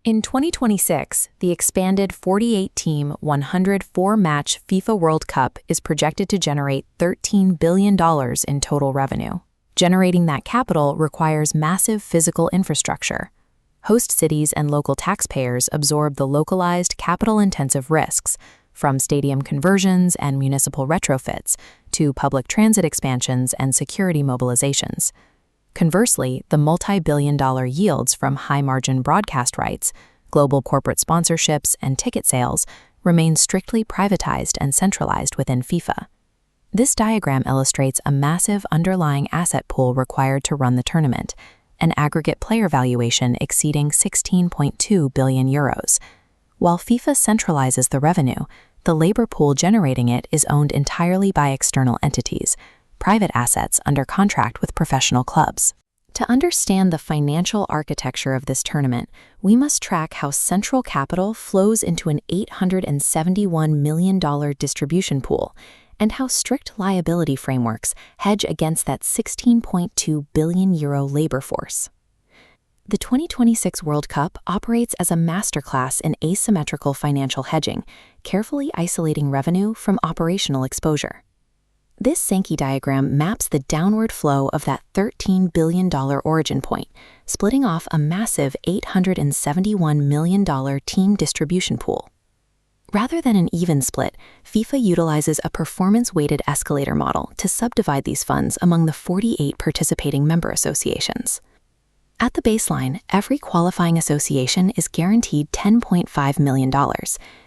In 2026, the expanded 48-team, 104-match FIFA World Cup is projected to generate $13 billion in total revenue. Generating that capital requires massive physical infrastructure. Host cities and local taxpayers absorb the localized, capital-intensive risks, from stadium conversions and municipal retrofits to public transit expansions and security mobilizations. Conversely, the multi-billion-dollar yields from high-margin broadcast rights, global corporate sponsorships, and ticket sales remain strictly privatized and centralized within FIFA. This diagram illustrates a massive underlying asset pool required to run the tournament, an aggregate player valuation exceeding 16.2 billion euros. While FIFA centralizes the revenue, the labor pool generating it is owned entirely by external entities, private assets under contract with professional clubs. To understand the financial architecture of this tournament, we must track how central capital flows into an $871 million distribution pool, and how strict liability frameworks hedge against that 16.2 billion euro labor force. The 2026 World Cup operates as a masterclass in asymmetrical financial hedging, carefully isolating revenue from operational exposure. This Sankey diagram maps the downward flow of that $13 billion origin point, splitting off a massive $871 million team distribution pool. Rather than an even split, FIFA utilizes a performance-weighted escalator model to subdivide these funds among the 48 participating member associations. At the baseline, every qualifying association is guaranteed $10.5 million.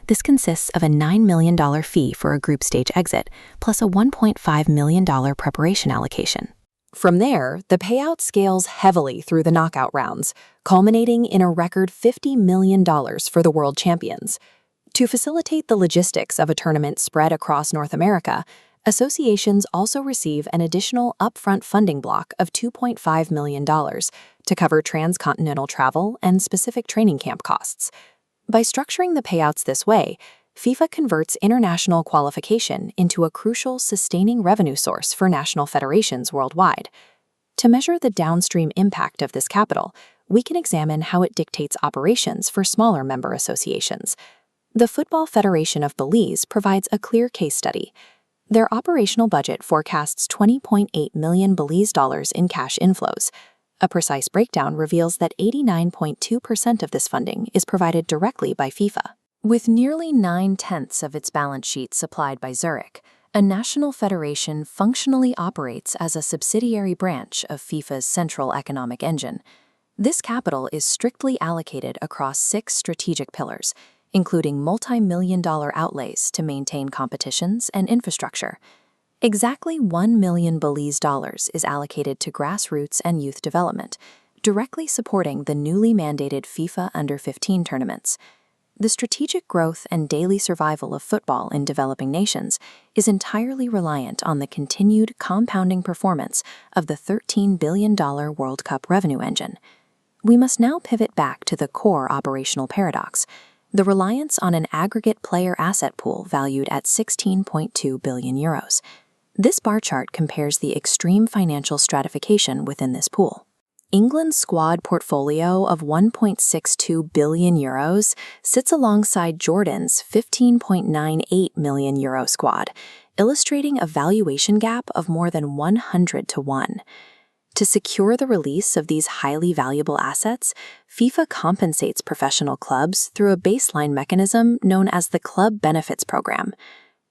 This consists of a $9 million fee for a group stage exit, plus a $1.5 million preparation allocation. From there, the payout scales heavily through the knockout rounds, culminating in a record $50 million for the world champions. To facilitate the logistics of a tournament spread across North America, associations also receive an additional upfront funding block of $2.5 million to cover transcontinental travel and specific training camp costs. By structuring the payouts this way, FIFA converts international qualification into a crucial sustaining revenue source for national federations worldwide. To measure the downstream impact of this capital, we can examine how it dictates operations for smaller member associations. The Football Federation of Belize provides a clear case study. Their operational budget forecasts 20.8 million Belize dollars in cash inflows. A precise breakdown reveals that 89.2% of this funding is provided directly by FIFA. With nearly 9/10 of its balance sheet supplied by Zurich, a national federation functionally operates as a subsidiary branch of FIFA's central economic engine. This capital is strictly allocated across 6 strategic pillars, including multi-million-dollar outlays to maintain competitions and infrastructure. Exactly 1 million Belize dollars is allocated to grassroots and youth development, directly supporting the newly mandated FIFA Under-15 tournaments. The strategic growth and daily survival of football in developing nations is entirely reliant on the continued compounding performance of the $13 billion World Cup revenue engine. We must now pivot back to the core operational paradox, the reliance on an aggregate player asset pool valued at 16.2 billion euros. This bar chart compares the extreme financial stratification within this pool. England's squad portfolio of 1.62 billion euros sits alongside Jordan's 15.98 million euro squad, illustrating a valuation gap of more than 100 to 1. To secure the release of these highly valuable assets, FIFA compensates professional clubs through a baseline mechanism known as the Club Benefits Program.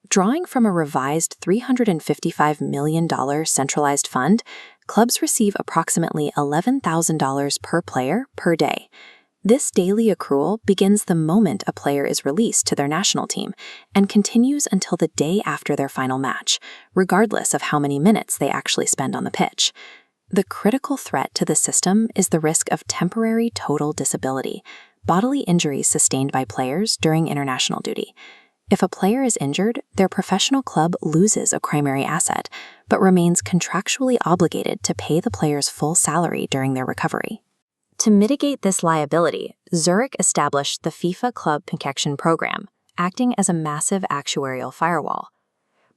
Drawing from a revised $355 million centralized fund, clubs receive approximately $11,000 per player per day. This daily accrual begins the moment a player is released to their national team and continues until the day after their final match, regardless of how many minutes they actually spend on the pitch. The critical threat to the system is the risk of temporary total disability, bodily injuries sustained by players during international duty. If a player is injured, their professional club loses a primary asset, but remains contractually obligated to pay the player's full salary during their recovery. To mitigate this liability, Zurich established the FIFA Club Protection Program, acting as a massive actuarial firewall.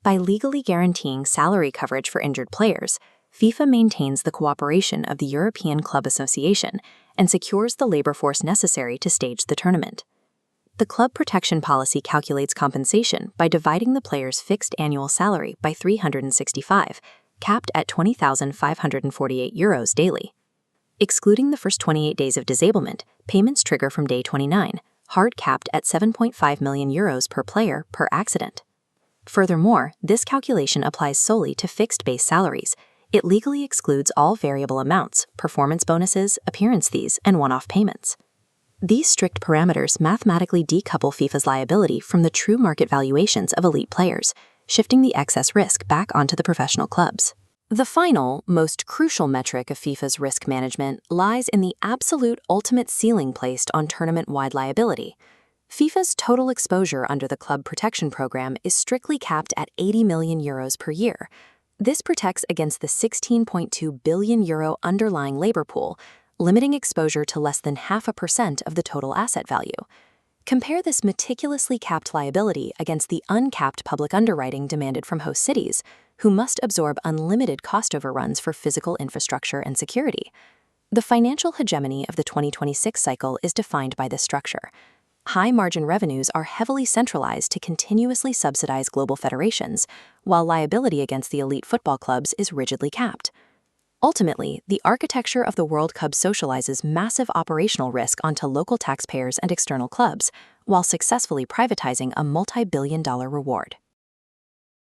By legally guaranteeing salary coverage for injured players, FIFA maintains the cooperation of the European Club Association and secures the labor force necessary to stage the tournament. The club protection policy calculates compensation by dividing the player's fixed annual salary by 365, capped at €20,548 daily. Excluding the first 28 days of disablement, payments trigger from day 29, hard capped at €7.5 million per player per accident. Furthermore, this calculation applies solely to fixed base salaries. It legally excludes all variable amounts, performance bonuses, appearance fees, and one-off payments. These strict parameters mathematically decouple FIFA's liability from the true market valuations of elite players, shifting the excess risk back onto the professional clubs. The final, most crucial metric of FIFA's risk management lies in the absolute ultimate ceiling placed on tournament-wide liability. FIFA's total exposure under the Club Protection Program is strictly capped at €80 million per year. This protects against the €16.2 billion underlying labor pool, limiting exposure to less than 0.5% of the total asset value. Compare this meticulously capped liability against the uncapped public underwriting demanded from host cities, who must absorb unlimited cost overruns for physical infrastructure and security. The financial hegemony of the 2026 cycle is defined by this structure. High-margin revenues are heavily centralized to continuously subsidize global federations, while liability against the elite football clubs is rigidly capped. Ultimately, the architecture of the World Cup socializes massive operational risk onto local taxpayers and external clubs, while successfully privatizing a multi-billion-dollar reward.